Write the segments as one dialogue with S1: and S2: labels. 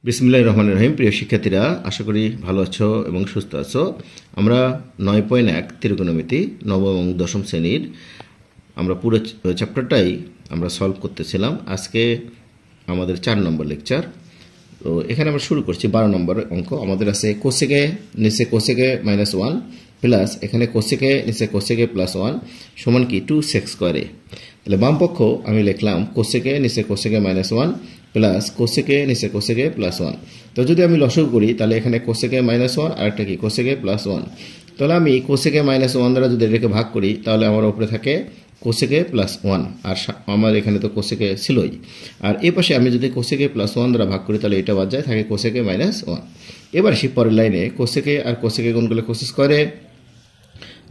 S1: বিসমিল্লাহির রহমানির রহিম। প্রিয় শিক্ষার্থীরা, আশা করি ভালো আছো এবং সুস্থ আছো। আমরা 9.1 ত্রিকোণমিতি নবম এবং দশম শ্রেণীর আমরা পুরো চ্যাপ্টারটাই আমরা সলভ করতেছিলাম। আজকে আমাদের 4 নম্বর লেকচার। তো এখানে আমরা শুরু করছি 12 নম্বর অঙ্ক। আমাদের আছে কোসেকে নিচে কোসেকে -1 প্লাস এখানে কোসেকে নিচে কোসেকে +1 সমান কি 2 সেক স্কয়ারে। তাহলে বাম পক্ষ আমি লিখলাম কোসেকে নিচে কোসেকে -1 প্লাস কোসেকে নিচে কোসেকে +1। তো যদি আমি লসাগু করি তাহলে এখানে কোসেকে -1 আর একটা কি কোসেকে +1। তাহলে আমি কোসেকে -1 দ্বারা যদি এটাকে ভাগ করি তাহলে আমার উপরে থাকে কোসেকে +1 আর আমার এখানে তো কোসেকে ছিলই। আর এই পাশে আমি যদি কোসেকে +1 দ্বারা ভাগ করি তাহলে এটা বাদ যায়, থাকে কোসেকে -1। এবার আসি পরের লাইনে, কোসেকে আর কোসেকে গুণ করলে কোসেক স্কয়ারে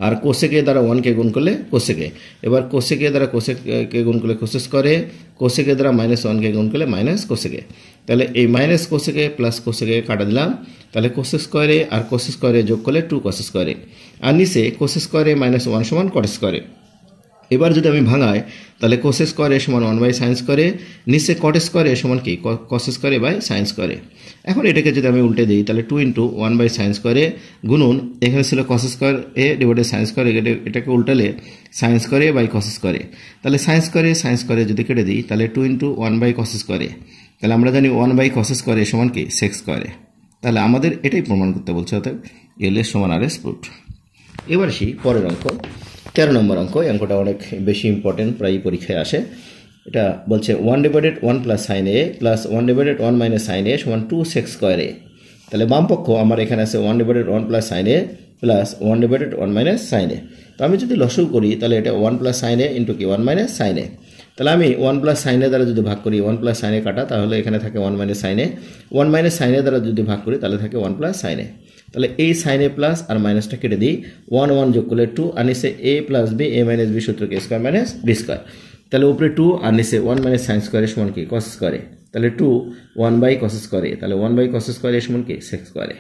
S1: আর কোসেকে দ্বারা 1কে গুণ করলে কোসেকে। এবার কোসেকে দ্বারা কোসেকে গুণ করলে কোসেক স্কয়ারে, কোসেকে দ্বারা -1কে গুণ করলে মাইনাস কোসেকে। তাহলে এই মাইনাস কোসেকে প্লাস কোসেকে কাটা দিলাম, তাহলে কোসেক স্কয়ারে আর কোসেক স্কয়ারে যোগ করলে 2 কোসেক স্কয়ারে। আর নিচে কোসেক স্কয়ারে -1 সমান কট স্কয়ারে। এবার যদি আমি ভাঙাই তাহলে কোসেক স্কয়ারে সমান 1/sin স্কয়ারে, নিচে কট স্কয়ারে সমান কি কস স্কয়ারে বাই সাইন স্কয়ারে। এখন এটাকে যদি আমি উল্টে দিই তাহলে 2 × 1/sin স্কয়ারে গুণন এখানে ছিল কস স্কয়ার এ ডিভাইডেড সাইন স্কয়ারে, এটাকে উল্টালে সাইন স্কয়ারে বাই কস স্কয়ারে। তাহলে সাইন স্কয়ারে যদি কেটে দিই তাহলে 2 × 1/cos স্কয়ারে। তাহলে আমরা জানি 1/cos স্কয়ারে সমান কি সেক স্কয়ারে। তাহলে আমাদের এটাই প্রমাণ করতে বলছে, অর্থাৎ এল এর সমান আর এস প্রুফড। এবার আসি পরের অঙ্ক, 13 নম্বর অঙ্ক। এই অঙ্কটা অনেক বেশি ইম্পর্টেন্ট, প্রায় পরীক্ষায় আসে। এটা বলছে 1/1 + sin a plus 1/1 - sin a সমান 2 সেক স্কয়ারে। তাহলে বাম পক্ষ আমার এখানে আছে 1/1 + sin a plus 1/1 - sin a। তো আমি যদি লসাগু করি তাহলে এটা 1 + sin a ইন্টু কি 1 - sin a। তাহলে আমি 1 + sin a দ্বারা যদি ভাগ করি 1 + sin a কাটা, তাহলে এখানে থাকে 1 - sin a। 1 - sin a দ্বারা যদি ভাগ করি তাহলে থাকে 1 + sin a। তাহলে এই sin a প্লাস আর মাইনাসটা কেটে দিই, 1 যোগ করলে 2 আর নিচে a + b a - b সূত্রকে স্কয়ার মাইনাস b স্কয়ার। তাহলে উপরে 2 আর নিচে 1 - sin স্কয়ারে সমান কি cos স্কয়ারে। তাহলে 2 1/cos স্কয়ারে, তাহলে 1/cos স্কয়ারে সমান কি sec স্কয়ারে।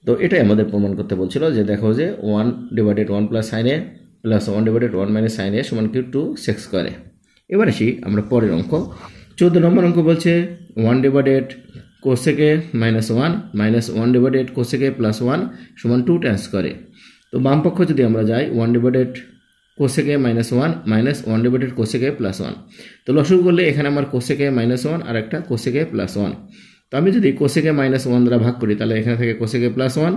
S1: তো এটাই আমাদের প্রমাণ করতে বলছিল যে দেখো যে 1/1 + sin a plus 1/1 - sin a সমান কি 2 sec স্কয়ারে। এবার আসি আমরা পরের অঙ্ক, 14 নম্বর অঙ্ক। বলছে 1/cosec -1 মাইনাস 1/cosec +1 সমান 2 tan স্কয়ারে। তো বাম পক্ষ যদি আমরা যাই 1/cosec -1 মাইনাস 1/cosec +1। তো লসাগু করলে এখানে আমার cosec -1 আর একটা cosec +1। তো আমি যদি cosec -1 দ্বারা ভাগ করি তাহলে এখানে থাকে cosec +1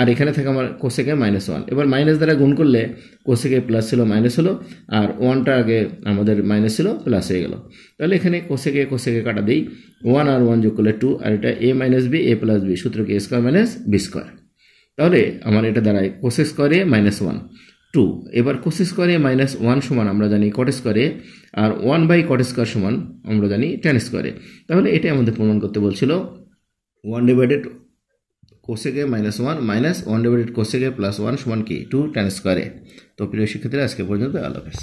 S1: আর এখানে থাকে আমার cosec -1। এবার মাইনাস দ্বারা গুণ করলে cosec প্লাস ছিল মাইনাস হলো, আর 1টা আগে আমাদের মাইনাস ছিল প্লাস হয়ে গেল। তাহলে এখানে cosec কাটা দিই, 1 আর 1 যোগ করলে 2 আর এটা a - b a + b সূত্র কি স্কয়ার মাইনাস b স্কয়ার। তাহলে আমার এটা দাঁড়ায় cosec স্কয়ারে -1 2। এবার cosec স্কয়ারে -1 সমান আমরা জানি cot স্কয়ারে, আর 1/cot স্কয়ার সমান আমরা জানি tan স্কয়ারে। তাহলে এটাই আমাদের প্রমাণ করতে বলছিল 1/cosec -1 মাইনাস 1/cosec +1 সমান কি 2 tan স্কয়ারে। তো প্রিয় শিক্ষার্থীরা, আজকে পর্যন্ত আল্লাহ হাফেজ।